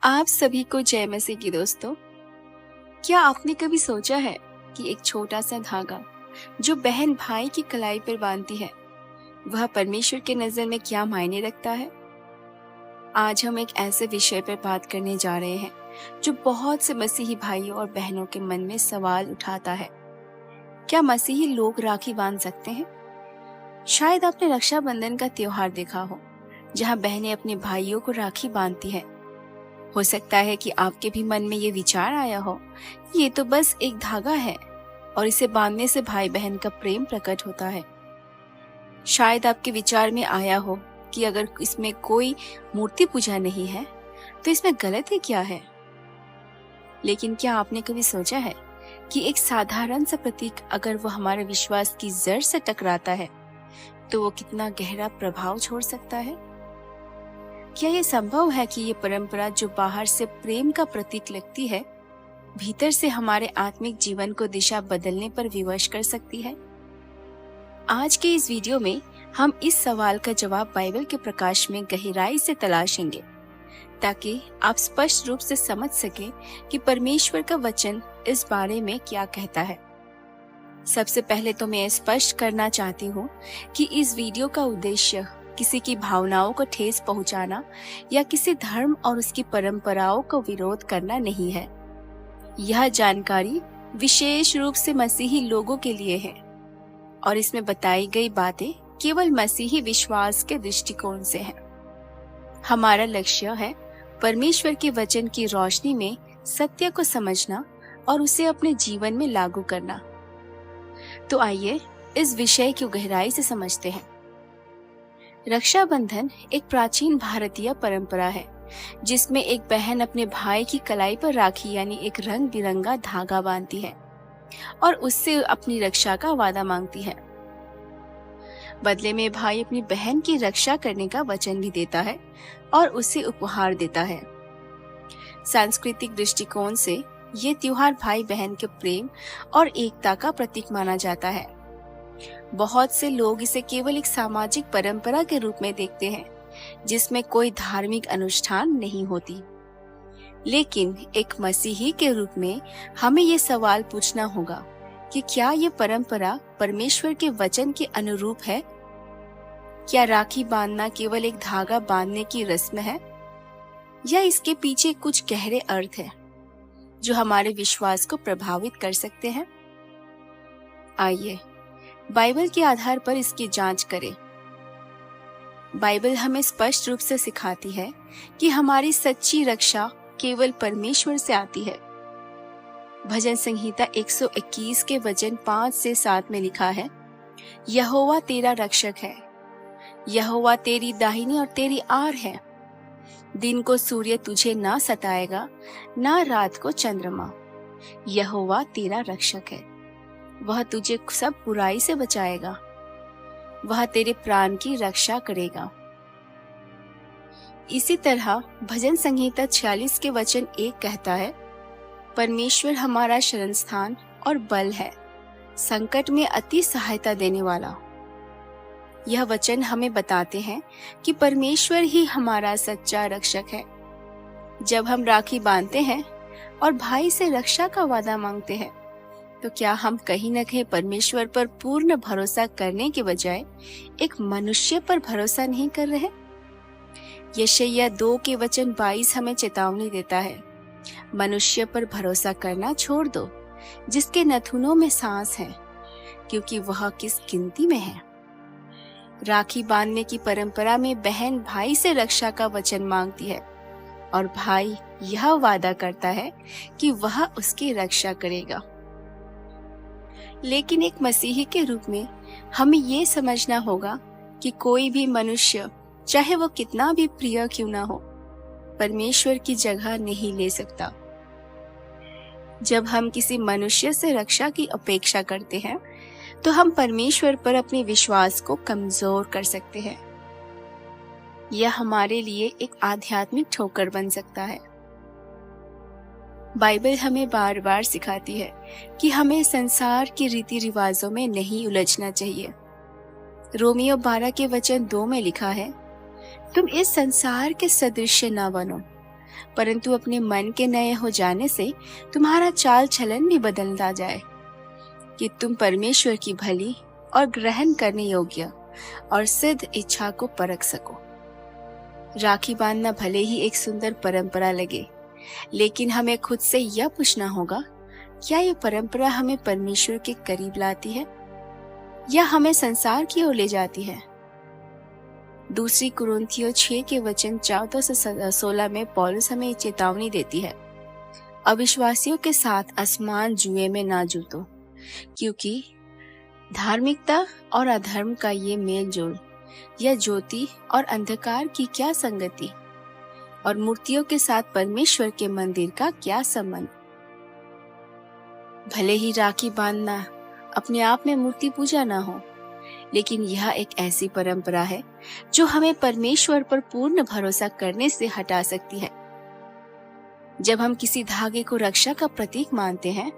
आप सभी को जय मसीह की दोस्तों। क्या आपने कभी सोचा है कि एक छोटा सा धागा जो बहन भाई की कलाई पर बांधती है, वह परमेश्वर के नजर में क्या मायने रखता है? आज हम एक ऐसे विषय पर बात करने जा रहे हैं जो बहुत से मसीही भाइयों और बहनों के मन में सवाल उठाता है। क्या मसीही लोग राखी बांध सकते हैं? शायद आपने रक्षाबंधन का त्योहार देखा हो, जहां बहनें अपने भाइयों को राखी बांधती हैं। हो सकता है कि आपके भी मन में ये विचार आया हो कि ये तो बस एक धागा है और इसे बांधने से भाई बहन का प्रेम प्रकट होता है। शायद आपके विचार में आया हो कि अगर इसमें कोई मूर्ति पूजा नहीं है तो इसमें गलती क्या है। लेकिन क्या आपने कभी सोचा है कि एक साधारण सा प्रतीक अगर वो हमारे विश्वास की जड़ से टकराता है तो वो कितना गहरा प्रभाव छोड़ सकता है? क्या ये संभव है कि ये परंपरा जो बाहर से प्रेम का प्रतीक लगती है, भीतर से हमारे आत्मिक जीवन को दिशा बदलने पर विवश कर सकती है? आज के इस वीडियो में हम इस सवाल का जवाब बाइबल के प्रकाश में गहराई से तलाशेंगे, ताकि आप स्पष्ट रूप से समझ सकें कि परमेश्वर का वचन इस बारे में क्या कहता है। सबसे पहले तो मैं स्पष्ट करना चाहती हूँ कि इस वीडियो का उद्देश्य किसी की भावनाओं को ठेस पहुंचाना या किसी धर्म और उसकी परंपराओं को विरोध करना नहीं है। यह जानकारी विशेष रूप से मसीही लोगों के लिए है और इसमें बताई गई बातें केवल मसीही विश्वास के दृष्टिकोण से हैं। हमारा लक्ष्य है परमेश्वर के वचन की रोशनी में सत्य को समझना और उसे अपने जीवन में लागू करना। तो आइए इस विषय को गहराई से समझते हैं। रक्षाबंधन एक प्राचीन भारतीय परंपरा है जिसमें एक बहन अपने भाई की कलाई पर राखी यानी एक रंग बिरंगा धागा बांधती है और उससे अपनी रक्षा का वादा मांगती है। बदले में भाई अपनी बहन की रक्षा करने का वचन भी देता है और उसे उपहार देता है। सांस्कृतिक दृष्टिकोण से ये त्योहार भाई बहन के प्रेम और एकता का प्रतीक माना जाता है। बहुत से लोग इसे केवल एक सामाजिक परंपरा के रूप में देखते हैं जिसमें कोई धार्मिक अनुष्ठान नहीं होती। लेकिन एक मसीही के रूप में हमें ये सवाल पूछना होगा कि क्या ये परंपरा परमेश्वर के वचन के अनुरूप है? क्या राखी बांधना केवल एक धागा बांधने की रस्म है या इसके पीछे कुछ गहरे अर्थ है जो हमारे विश्वास को प्रभावित कर सकते हैं? आइए बाइबल के आधार पर इसकी जांच करें। बाइबल हमें स्पष्ट रूप से सिखाती है कि हमारी सच्ची रक्षा केवल परमेश्वर से आती है। भजन संहिता 121 के वचन 5 से 7 में लिखा है, यहोवा तेरा रक्षक है, यहोवा तेरी दाहिनी और तेरी आड़ है। दिन को सूर्य तुझे ना सताएगा, ना रात को चंद्रमा। यहोवा तेरा रक्षक है, वह तुझे सब बुराई से बचाएगा, वह तेरे प्राण की रक्षा करेगा। इसी तरह भजन संहिता 46 के वचन 1 कहता है, परमेश्वर हमारा शरण स्थान और बल है, संकट में अति सहायता देने वाला। यह वचन हमें बताते हैं कि परमेश्वर ही हमारा सच्चा रक्षक है। जब हम राखी बांधते हैं और भाई से रक्षा का वादा मांगते हैं, तो क्या हम कहीं न कहीं परमेश्वर पर पूर्ण भरोसा करने के बजाय एक मनुष्य पर भरोसा नहीं कर रहे? यशायाह 2 के वचन 22 हमें चेतावनी देता है, मनुष्य पर भरोसा करना छोड़ दो जिसके नथुनों में सांस है, क्योंकि वह किस गिनती में है। राखी बांधने की परंपरा में बहन भाई से रक्षा का वचन मांगती है और भाई यह वादा करता है कि वह उसकी रक्षा करेगा। लेकिन एक मसीही के रूप में हमें ये समझना होगा कि कोई भी मनुष्य, चाहे वो कितना भी प्रिय क्यों ना हो, परमेश्वर की जगह नहीं ले सकता। जब हम किसी मनुष्य से रक्षा की अपेक्षा करते हैं तो हम परमेश्वर पर अपने विश्वास को कमजोर कर सकते हैं। यह हमारे लिए एक आध्यात्मिक ठोकर बन सकता है। बाइबल हमें बार बार सिखाती है कि हमें संसार के रीति रिवाजों में नहीं उलझना चाहिए। रोमियो 12 के वचन 2 में लिखा है, तुम इस संसार के सदृश न बनो परंतु अपने मन के नए हो जाने से तुम्हारा चाल चलन भी बदलता जाए कि तुम परमेश्वर की भली और ग्रहण करने योग्य और सिद्ध इच्छा को परख सको। राखी बांधना भले ही एक सुंदर परंपरा लगे, लेकिन हमें खुद से यह पूछना होगा, क्या ये परंपरा हमें परमेश्वर के करीब लाती है या हमें संसार की ओर ले जाती है? दूसरी कुरिन्थियों 6 के वचन 14 से 16 में पौलुस हमें चेतावनी देती है, अविश्वासियों के साथ असमान जुए में ना जुटो, क्योंकि धार्मिकता और अधर्म का ये मेल जोल, या ज्योति और अंधकार की क्या संगति, और मूर्तियों के साथ परमेश्वर के मंदिर का क्या संबंध। भले ही राखी बांधना अपने आप में मूर्ति पूजा ना हो, लेकिन यह एक ऐसी परंपरा है जो हमें परमेश्वर पर पूर्ण भरोसा करने से हटा सकती है। जब हम किसी धागे को रक्षा का प्रतीक मानते हैं,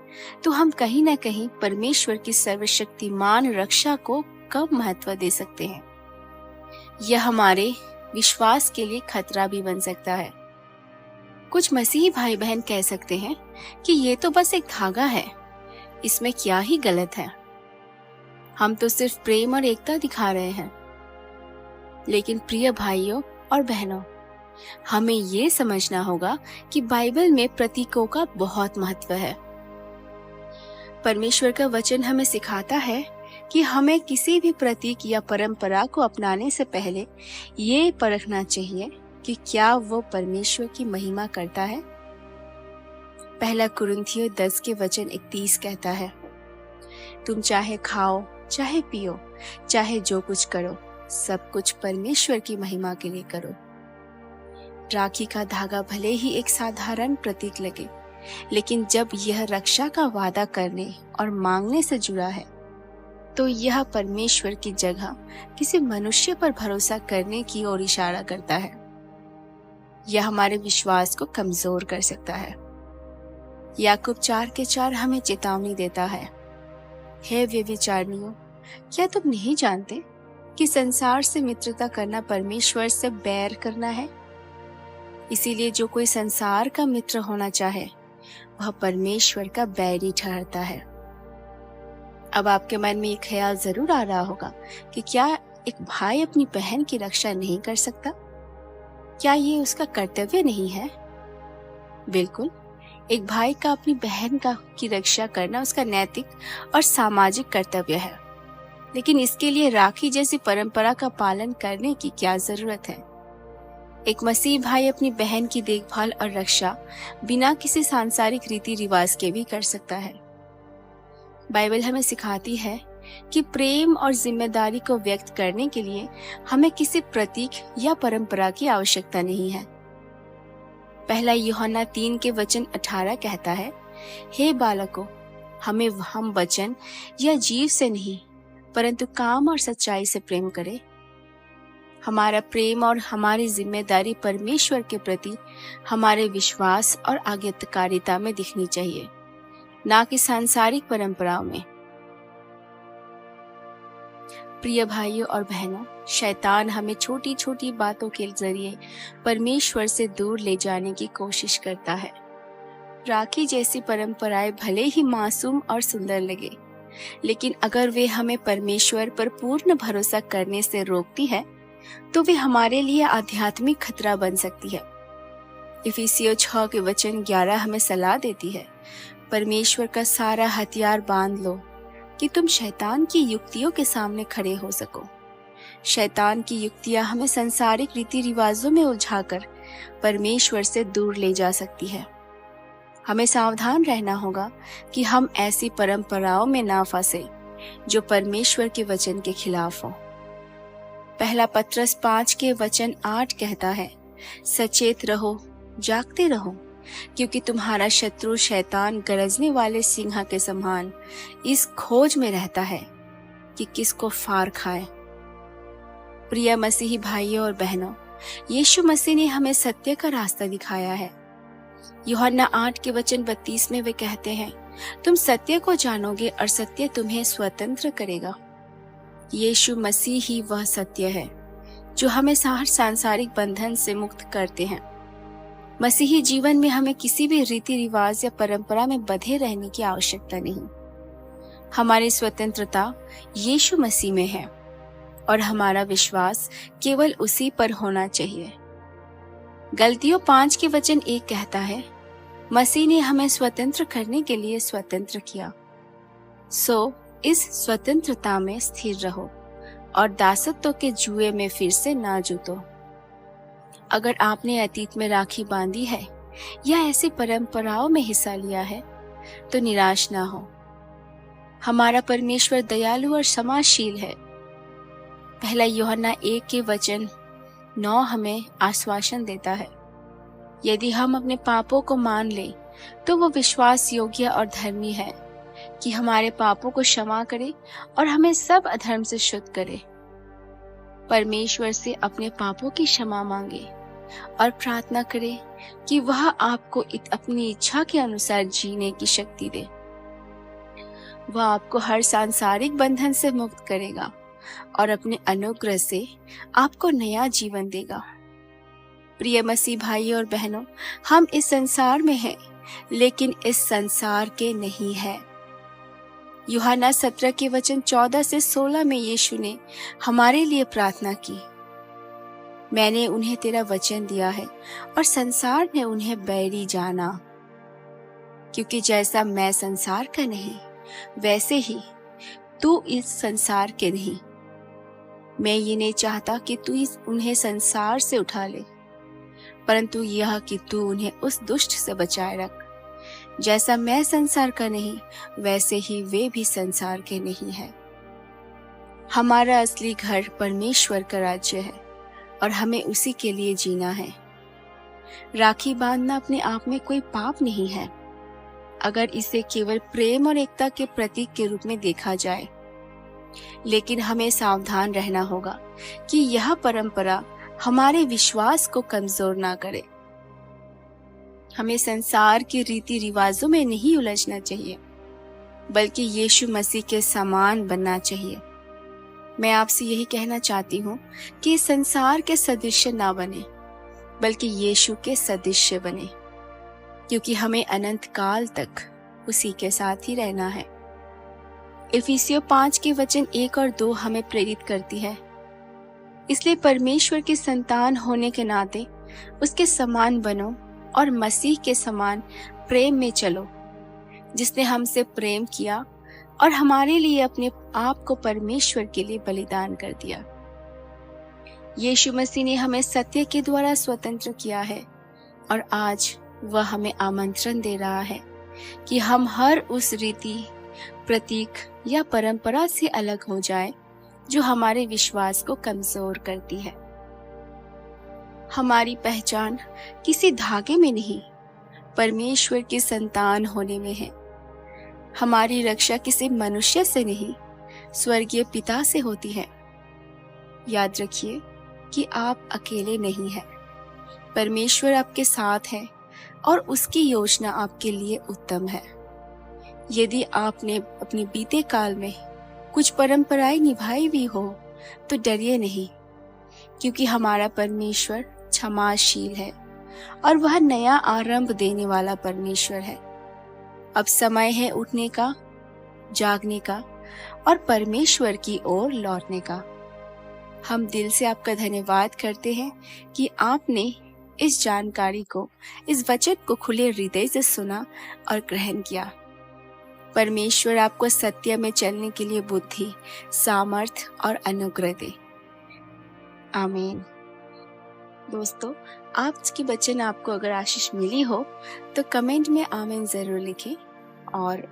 तो हम कहीं न कहीं परमेश्वर की सर्वशक्तिमान रक्षा को कम महत्व दे सकते हैं। यह हमारे विश्वास के लिए खतरा भी बन सकता है। कुछ मसीही भाई बहन कह सकते हैं कि ये तो बस एक धागा है, इसमें क्या ही गलत है, हम तो सिर्फ प्रेम और एकता दिखा रहे हैं। लेकिन प्रिय भाइयों और बहनों, हमें ये समझना होगा कि बाइबल में प्रतीकों का बहुत महत्व है। परमेश्वर का वचन हमें सिखाता है कि हमें किसी भी प्रतीक या परंपरा को अपनाने से पहले ये परखना चाहिए कि क्या वो परमेश्वर की महिमा करता है। पहला कुरिन्थियों 10 के वचन 31 कहता है, तुम चाहे खाओ, चाहे पियो, चाहे जो कुछ करो, सब कुछ परमेश्वर की महिमा के लिए करो। राखी का धागा भले ही एक साधारण प्रतीक लगे, लेकिन जब यह रक्षा का वादा करने और मांगने से जुड़ा है, तो यह परमेश्वर की जगह किसी मनुष्य पर भरोसा करने की ओर इशारा करता है। यह हमारे विश्वास को कमजोर कर सकता है। याकूब 4 के 4 हमें चेतावनी देता है, हे व्यभिचारिणियों, क्या तुम नहीं जानते कि संसार से मित्रता करना परमेश्वर से बैर करना है? इसीलिए जो कोई संसार का मित्र होना चाहे, वह परमेश्वर का बैरी ठहरता है। अब आपके मन में एक ख्याल जरूर आ रहा होगा कि क्या एक भाई अपनी बहन की रक्षा नहीं कर सकता? क्या ये उसका कर्तव्य नहीं है? बिल्कुल, एक भाई का अपनी बहन की रक्षा करना उसका नैतिक और सामाजिक कर्तव्य है। लेकिन इसके लिए राखी जैसी परंपरा का पालन करने की क्या जरूरत है? एक मसीह भाई अपनी बहन की देखभाल और रक्षा बिना किसी सांसारिक रीति रिवाज के भी कर सकता है। बाइबल हमें सिखाती है कि प्रेम और जिम्मेदारी को व्यक्त करने के लिए हमें किसी प्रतीक या परंपरा की आवश्यकता नहीं है। पहला यूहन्ना 3 के वचन 18 कहता है, हे बालकों, हम वचन या जीव से नहीं, परंतु काम और सच्चाई से प्रेम करें। हमारा प्रेम और हमारी जिम्मेदारी परमेश्वर के प्रति हमारे विश्वास और आज्ञाकारिता में दिखनी चाहिए, ना कि सांसारिक परंपराओं में। प्रिय भाइयों और बहनों, शैतान हमें छोटी छोटी बातों के जरिए परमेश्वर से दूर ले जाने की कोशिश करता है। राखी जैसी परंपराएं भले ही मासूम और सुंदर लगे, लेकिन अगर वे हमें परमेश्वर पर पूर्ण भरोसा करने से रोकती है, तो वे हमारे लिए आध्यात्मिक खतरा बन सकती है। इफिसियों 6 के वचन 11 हमें सलाह देती है, परमेश्वर का सारा हथियार बांध लो कि तुम शैतान की युक्तियों के सामने खड़े हो सको। शैतान की युक्तियां हमें संसारिक रीति रिवाजों में उलझाकर परमेश्वर से दूर ले जा सकती है। हमें सावधान रहना होगा कि हम ऐसी परंपराओं में ना फंसे जो परमेश्वर के वचन के खिलाफ हो। पहला पत्रस 5 के वचन 8 कहता है, सचेत रहो, जागते रहो, क्योंकि तुम्हारा शत्रु शैतान गरजने वाले सिंह के समान इस खोज में रहता है कि किसको फाड़ खाए। प्रिय मसीही भाइयों और बहनों, यीशु मसीह ने हमें सत्य का रास्ता दिखाया है। यूहन्ना 8 के वचन 32 में वे कहते हैं, तुम सत्य को जानोगे और सत्य तुम्हें स्वतंत्र करेगा। यीशु मसीह ही वह सत्य है जो हमें हर सांसारिक बंधन से मुक्त करते हैं। मसीही जीवन में हमें किसी भी रीति रिवाज या परंपरा में बंधे रहने की आवश्यकता नहीं। हमारी स्वतंत्रता यीशु मसीह में है और हमारा विश्वास केवल उसी पर होना चाहिए। गलतियों 5 के वचन 1 कहता है, मसीह ने हमें स्वतंत्र करने के लिए स्वतंत्र किया, सो इस स्वतंत्रता में स्थिर रहो और दासत्व के जुए में फिर से ना जूतो। अगर आपने अतीत में राखी बांधी है या ऐसी परंपराओं में हिस्सा लिया है तो निराश ना हो। हमारा परमेश्वर दयालु और क्षमाशील है। पहला यूहन्ना 1 के वचन 9 हमें आश्वासन देता है, यदि हम अपने पापों को मान लें तो वो विश्वास योग्य और धर्मी है कि हमारे पापों को क्षमा करे और हमें सब अधर्म से शुद्ध करे। परमेश्वर से अपने पापों की क्षमा मांगे और प्रार्थना करें कि वह आपको अपनी इच्छा के अनुसार जीने की शक्ति दे। वह आपको हर सांसारिक बंधन से मुक्त करेगा और अपने अनुग्रह से आपको नया जीवन देगा। प्रिय मसीह भाई और बहनों, हम इस संसार में हैं, लेकिन इस संसार के नहीं है। यूहन्ना 17 के वचन 14 से 16 में यीशु ने हमारे लिए प्रार्थना की, मैंने उन्हें तेरा वचन दिया है और संसार ने उन्हें बैरी जाना, क्योंकि जैसा मैं संसार का नहीं वैसे ही तू इस संसार के नहीं। मैं ये नहीं चाहता कि तू उन्हें संसार से उठा ले, परंतु यह कि तू उन्हें उस दुष्ट से बचाए रख। जैसा मैं संसार का नहीं वैसे ही वे भी संसार के नहीं है। हमारा असली घर परमेश्वर का राज्य है और हमें उसी के लिए जीना है। राखी बांधना अपने आप में कोई पाप नहीं है, अगर इसे केवल प्रेम और एकता के प्रतीक के रूप में देखा जाए। लेकिन हमें सावधान रहना होगा कि यह परंपरा हमारे विश्वास को कमजोर ना करे। हमें संसार के रीति रिवाजों में नहीं उलझना चाहिए, बल्कि यीशु मसीह के समान बनना चाहिए। मैं आपसे यही कहना चाहती हूँ कि संसार के सदृश्य ना बने, बल्कि यीशु के सदृश्य बने, क्योंकि हमें अनंत काल तक उसी के साथ ही रहना है। इफिसियों 5 के वचन 1 और 2 हमें प्रेरित करती है, इसलिए परमेश्वर की संतान होने के नाते उसके समान बनो और मसीह के समान प्रेम में चलो, जिसने हमसे प्रेम किया और हमारे लिए अपने आप को परमेश्वर के लिए बलिदान कर दिया। यीशु मसीह ने हमें सत्य के द्वारा स्वतंत्र किया है और आज वह हमें आमंत्रण दे रहा है कि हम हर उस रीति, प्रतीक या परंपरा से अलग हो जाए जो हमारे विश्वास को कमजोर करती है। हमारी पहचान किसी धागे में नहीं, परमेश्वर की संतान होने में है। हमारी रक्षा किसी मनुष्य से नहीं, स्वर्गीय पिता से होती है। याद रखिए कि आप अकेले नहीं हैं। परमेश्वर आपके साथ है और उसकी योजना आपके लिए उत्तम है। यदि आपने अपने बीते काल में कुछ परंपराएं निभाई भी हो तो डरिए नहीं, क्योंकि हमारा परमेश्वर क्षमाशील है और वह नया आरंभ देने वाला परमेश्वर है। अब समय है उठने का, जागने का और परमेश्वर की ओर लौटने का। हम दिल से आपका धन्यवाद करते हैं कि आपने इस जानकारी को, इस वचन को खुले हृदय से सुना और ग्रहण किया। परमेश्वर आपको सत्य में चलने के लिए बुद्धि, सामर्थ और अनुग्रह दे। आमीन। दोस्तों, आज की वचन आपको अगर आशीष मिली हो तो कमेंट में आमीन जरूर लिखें, और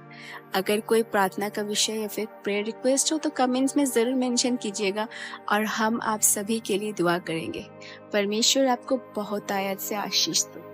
अगर कोई प्रार्थना का विषय या फिर प्रेयर रिक्वेस्ट हो तो कमेंट्स में जरूर मेंशन कीजिएगा और हम आप सभी के लिए दुआ करेंगे। परमेश्वर आपको बहुत आयत से आशीष दे।